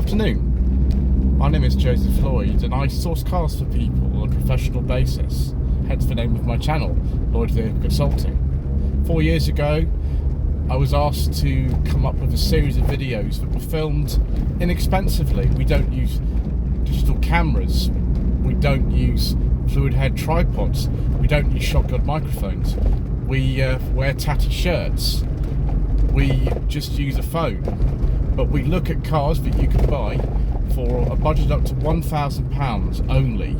afternoon. My name is Joseph Lloyd and I source cars for people on a professional basis, hence the name of my channel, Lloyd Vehicle Consulting. 4 years ago, I was asked to come up with a series of videos that were filmed inexpensively. We don't use digital cameras, we don't use fluid head tripods, we don't use shotgun microphones, we wear tatty shirts, we just use a phone. But we look at cars that you can buy for a budget up to £1,000 only,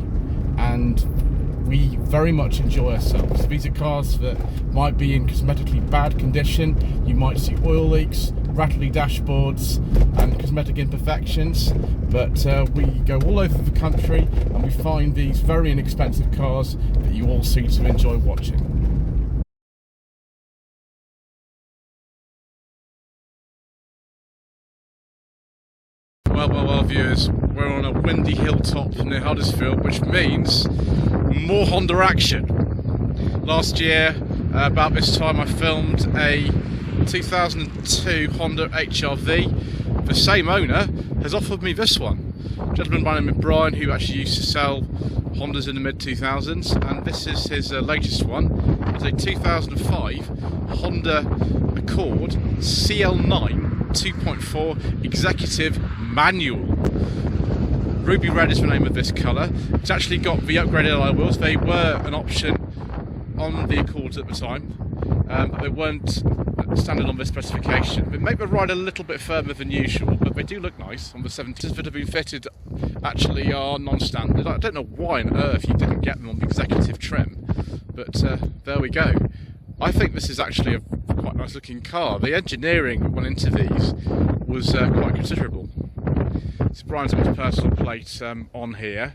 and we very much enjoy ourselves. These are cars that might be in cosmetically bad condition. You might see oil leaks, rattly dashboards and cosmetic imperfections, but we go all over the country and we find these very inexpensive cars that you all seem to enjoy watching. Well, viewers, we're on a windy hilltop near Huddersfield, which means more Honda action. Last year, about this time, I filmed a 2002 Honda HR-V. The same owner has offered me this one. A gentleman by the name of Brian, who actually used to sell Hondas in the mid-2000s, and this is his latest one. It's a 2005 Honda Accord CL9 2.4 executive manual. Ruby red is the name of this colour. It's actually got the upgraded alloy wheels. They were an option on the Accords at the time, but they weren't standard on this specification. They make the ride a little bit firmer than usual, but they do look nice. On the 70s that have been fitted actually are non-standard. I don't know why on earth you didn't get them on the executive trim, but there we go. I think this is actually a quite nice looking car. The engineering that went into these was quite considerable. So Brian's got his personal plate on here.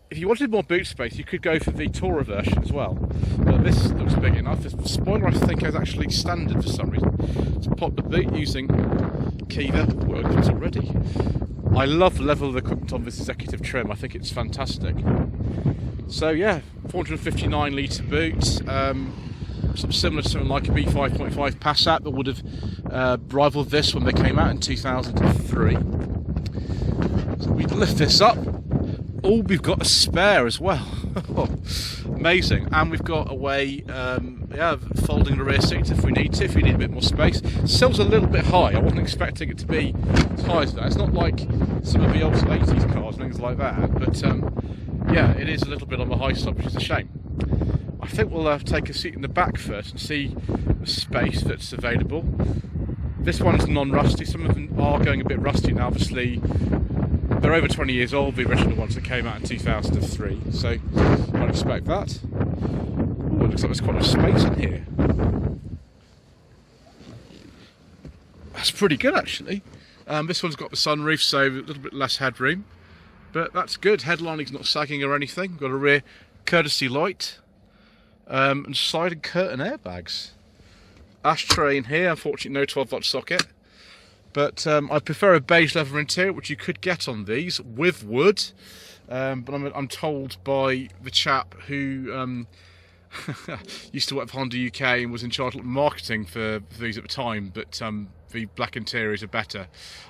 If you wanted more boot space, you could go for the Tourer version as well. But this looks big enough. The spoiler, I think, is actually standard for some reason. So pop the boot using Kiva. Well, it comes already. I love the level of equipment on this executive trim. I think it's fantastic. So yeah, 459 litre boot. Sort of similar to something like a B5.5 Passat that would have rivaled this when they came out in 2003. So we lift this up. Oh, we've got a spare as well. Amazing. And we've got a way, folding the rear seats if we need to, if we need a bit more space. Still's a little bit high. I wasn't expecting it to be as high as that. It's not like some of the old 80s cars and things like that, but yeah, it is a little bit on the high side, which is a shame. I think we'll take a seat in the back first and see the space that's available. This one's non-rusty. Some of them are going a bit rusty now. Obviously, they're over 20 years old, the original ones that came out in 2003, so I don't expect that. Ooh, it looks like there's quite a lot of space in here. That's pretty good, actually. This one's got the sunroof, so a little bit less headroom, but that's good. Headlining's not sagging or anything. Got a rear courtesy light. And sliding curtain airbags. Ashtray in here, unfortunately no 12-volt socket. But I prefer a beige leather interior, which you could get on these with wood. But I'm told by the chap who used to work for Honda UK and was in charge of marketing for these at the time, that the black interiors are better.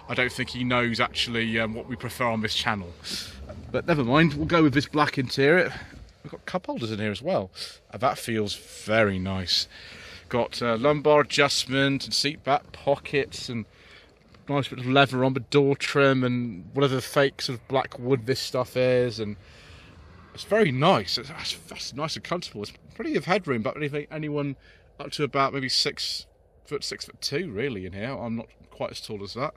I don't think he knows actually what we prefer on this channel. But never mind, we'll go with this black interior. We've got cup holders in here as well. That feels very nice. Got lumbar adjustment and seat back pockets and nice bit of leather on the door trim and whatever the fake sort of black wood this stuff is, and it's very nice. That's nice and comfortable. There's plenty of headroom, but I think anyone up to about maybe 6'2" really in here. I'm not quite as tall as that.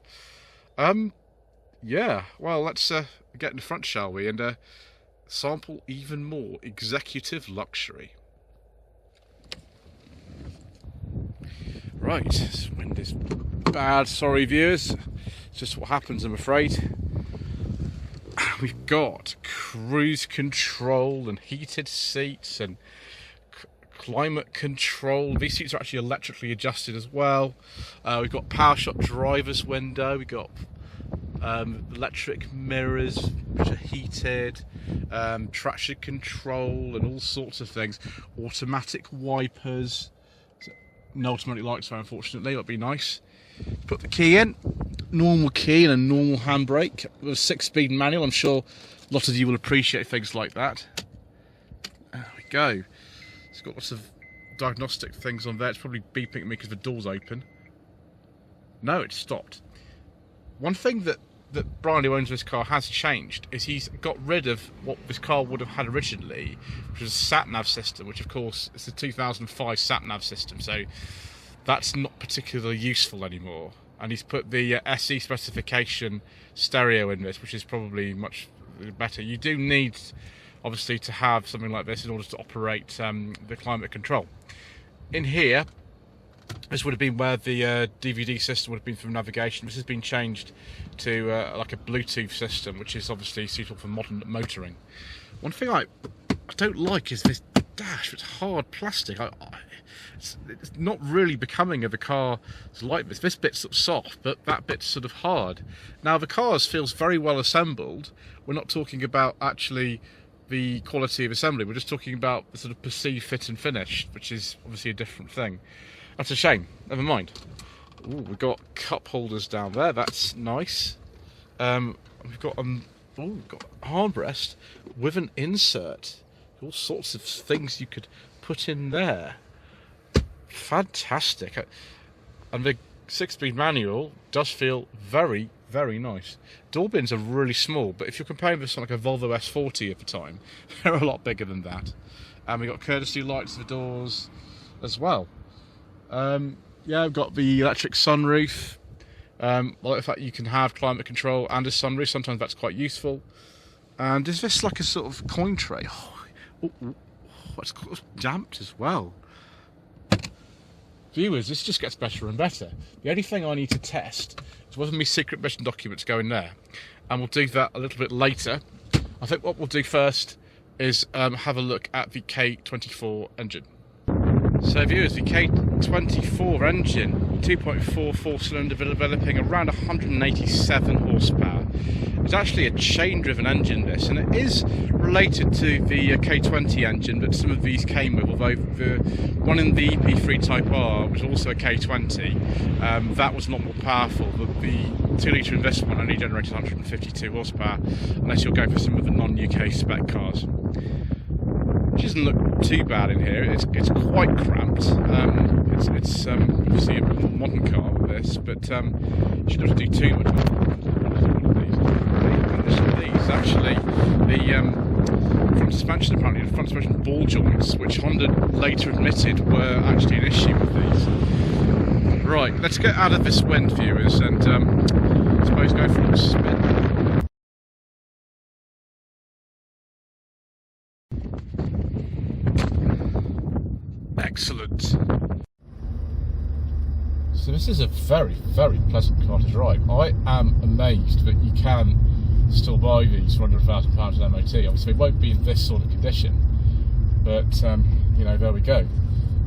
Yeah, well, let's get in the front, shall we, and sample even more executive luxury. Right, this wind is bad, sorry viewers, it's just what happens, I'm afraid. We've got cruise control and heated seats and climate control. These seats are actually electrically adjusted as well. We've got power shot driver's window, we've got electric mirrors which are heated, traction control and all sorts of things, automatic wipers, no automatic lights though, unfortunately. That'd be nice. Put the key in, normal key and a normal handbrake with a 6-speed manual. I'm sure a lot of you will appreciate things like that. There we go. It's got lots of diagnostic things on there. It's probably beeping at me because the door's open. No, it's stopped. One thing that Brian, who owns this car, has changed is he's got rid of what this car would have had originally, which was a sat-nav system, which of course is the 2005 sat-nav system, so that's not particularly useful anymore. And he's put the SE specification stereo in this, which is probably much better. You do need, obviously, to have something like this in order to operate the climate control. In here, this would have been where the DVD system would have been for navigation. This has been changed to like a Bluetooth system, which is obviously suitable for modern motoring. One thing I don't like is this dash. It's hard plastic. It's not really becoming of a car like this. This bit's sort of soft, but that bit's sort of hard. Now the car feels very well assembled. We're not talking about actually the quality of assembly. We're just talking about the sort of perceived fit and finish, which is obviously a different thing. That's a shame. Never mind. Ooh, we've got cup holders down there. That's nice. We've got got armrest with an insert. All sorts of things you could put in there. Fantastic. And the 6-speed manual does feel very, very nice. Door bins are really small, but if you're comparing this to like a Volvo S40 at the time, they're a lot bigger than that. And we've got courtesy lights for the doors as well. Yeah, I've got the electric sunroof. Well, in fact, you can have climate control and a sunroof. Sometimes that's quite useful. And is this like a sort of coin tray? It's damped as well. Viewers, this just gets better and better. The only thing I need to test is whether my secret mission documents go in there. And we'll do that a little bit later. I think what we'll do first is have a look at the K24 engine. So viewers, the K24 engine, 2.4 4-cylinder, developing around 187 horsepower. It's actually a chain-driven engine, this, and it is related to the K20 engine that some of these came with, although the one in the EP3 Type R was also a K20. That was a lot more powerful. The 2-litre in this one only generated 152 horsepower, unless you're going for some of the non-UK spec cars. Which doesn't look too bad in here. It's quite cramped. It's obviously a more modern car with this, but you shouldn't have to do too much. These actually, the front suspension, apparently the front suspension ball joints, which Honda later admitted were actually an issue with these. Right, let's get out of this wind, viewers, and I suppose go for a little spin. Excellent. So this is a very, very pleasant car to drive. I am amazed that you can still buy these for £100,000 in MOT. Obviously it won't be in this sort of condition, but you know, there we go.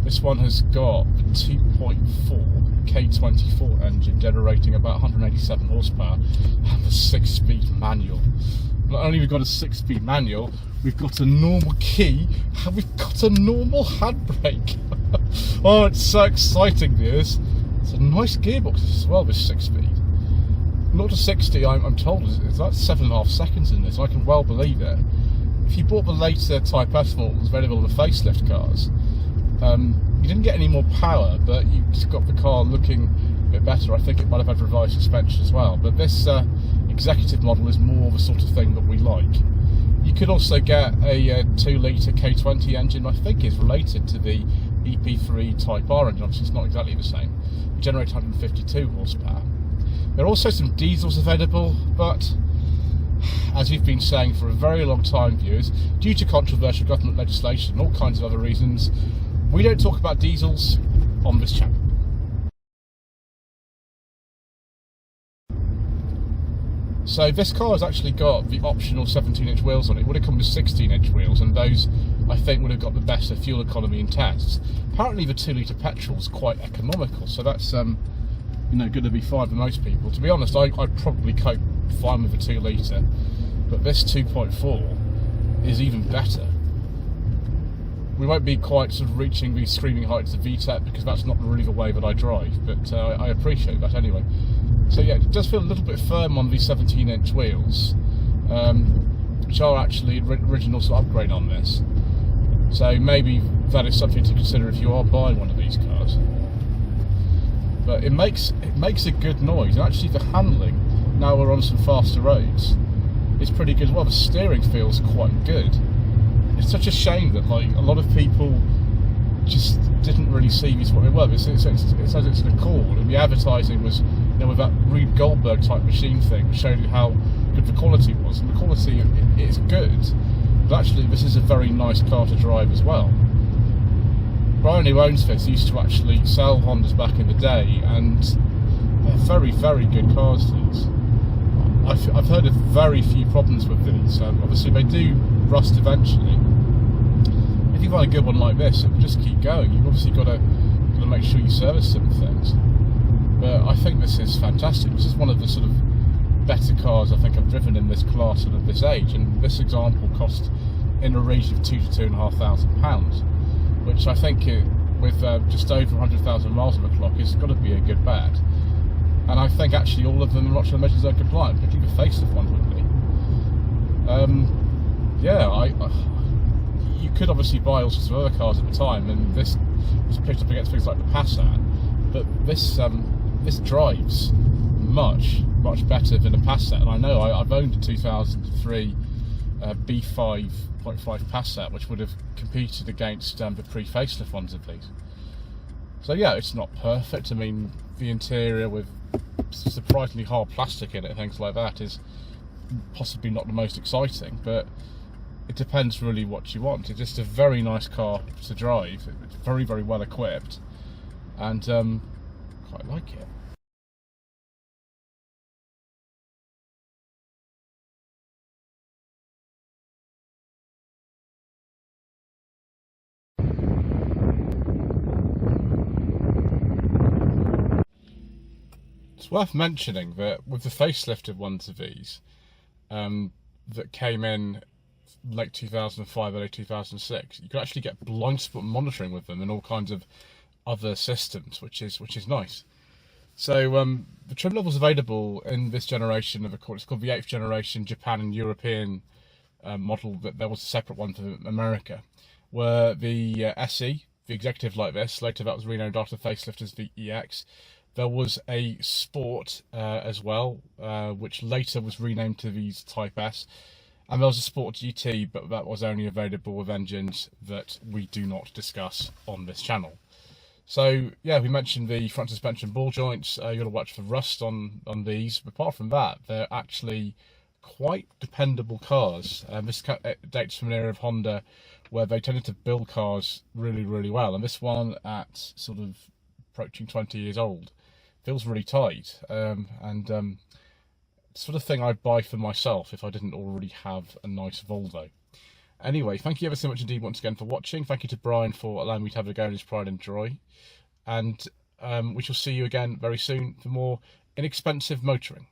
This one has got a 2.4 K24 engine generating about 187 horsepower and a 6-speed manual. Not only have we got a 6-speed manual, we've got a normal key and we've got a normal handbrake. Oh, it's so exciting, viewers. It's a nice gearbox as well, this 6-speed. 0 to 60, I'm told, it's like 7.5 seconds in this. I can well believe it. If you bought the later Type S models available on the facelift cars, you didn't get any more power, but you just got the car looking a bit better. I think it might have had revised suspension as well. But this executive model is more the sort of thing that we like. You could also get a 2-litre K20 engine, I think is related to the EP3 Type R engine. Obviously it's not exactly the same. It generates 152 horsepower. There are also some diesels available, but as we've been saying for a very long time, viewers, due to controversial government legislation and all kinds of other reasons, we don't talk about diesels on this channel. So this car has actually got the optional 17-inch wheels on it. It would have come with 16-inch wheels, and those, I think, would have got the best of fuel economy in tests. Apparently the 2-litre petrol is quite economical, so that's you know, going to be fine for most people. To be honest, I'd probably cope fine with the 2-litre, but this 2.4 is even better. We won't be quite sort of reaching these screaming heights of VTEC because that's not really the way that I drive, but I appreciate that anyway. So yeah, it does feel a little bit firm on these 17-inch wheels, which are actually original sort of upgrade on this. So maybe that is something to consider if you are buying one of these cars. But it makes a good noise, and actually the handling, now we're on some faster roads, is pretty good as well. The steering feels quite good. It's such a shame that like a lot of people just didn't really see these what they were. It says it's a call, and the advertising was, you know, with that Rube Goldberg type machine thing, which showed you how good the quality was, and the quality is good. But actually, this is a very nice car to drive as well. Brian, who owns this, used to actually sell Hondas back in the day, and they're very, very good cars, these. I've heard of very few problems with these. Obviously, they do rust eventually. If you find a good one like this, it will just keep going. You've obviously got to make sure you service some things. But I think this is fantastic. This is one of the sort of better cars I think I've driven in this class and of this age. And this example cost in the region of £2,000 to £2,500, which I think with just over 100,000 miles on the clock is got to be a good bet. And I think actually all of them are much measures are compliant, particularly the facelift ones would be. Yeah, you could obviously buy all sorts of other cars at the time, and this was picked up against things like the Passat. But this drives much better than a Passat. And I know I've owned a 2003 B5.5 Passat, which would have competed against the pre-facelift ones of these. So yeah, it's not perfect. I mean, the interior with surprisingly hard plastic in it and things like that is possibly not the most exciting, but it depends really what you want. It's just a very nice car to drive. It's very, very well equipped, and quite like it. It's worth mentioning that with the facelifted ones of these that came in late 2005, early 2006, you could actually get blind spot monitoring with them and all kinds of other systems, which is nice. So the trim levels available in this generation of a car, it's called the 8th generation Japan and European model, but there was a separate one for America, were the SE, the executive like this. Later that was renamed after facelift as the EX. There was a Sport as well, which later was renamed to the Type S. And there was a Sport GT, but that was only available with engines that we do not discuss on this channel. So yeah, we mentioned the front suspension ball joints. You've got to watch for rust on these. But apart from that, they're actually quite dependable cars. This dates from an era of Honda where they tended to build cars really, really well. And this one, at sort of approaching 20 years old, feels really tight, and sort of thing I'd buy for myself if I didn't already have a nice Volvo. Anyway, thank you ever so much indeed once again for watching. Thank you to Brian for allowing me to have a go in his pride and joy, and we shall see you again very soon for more inexpensive motoring.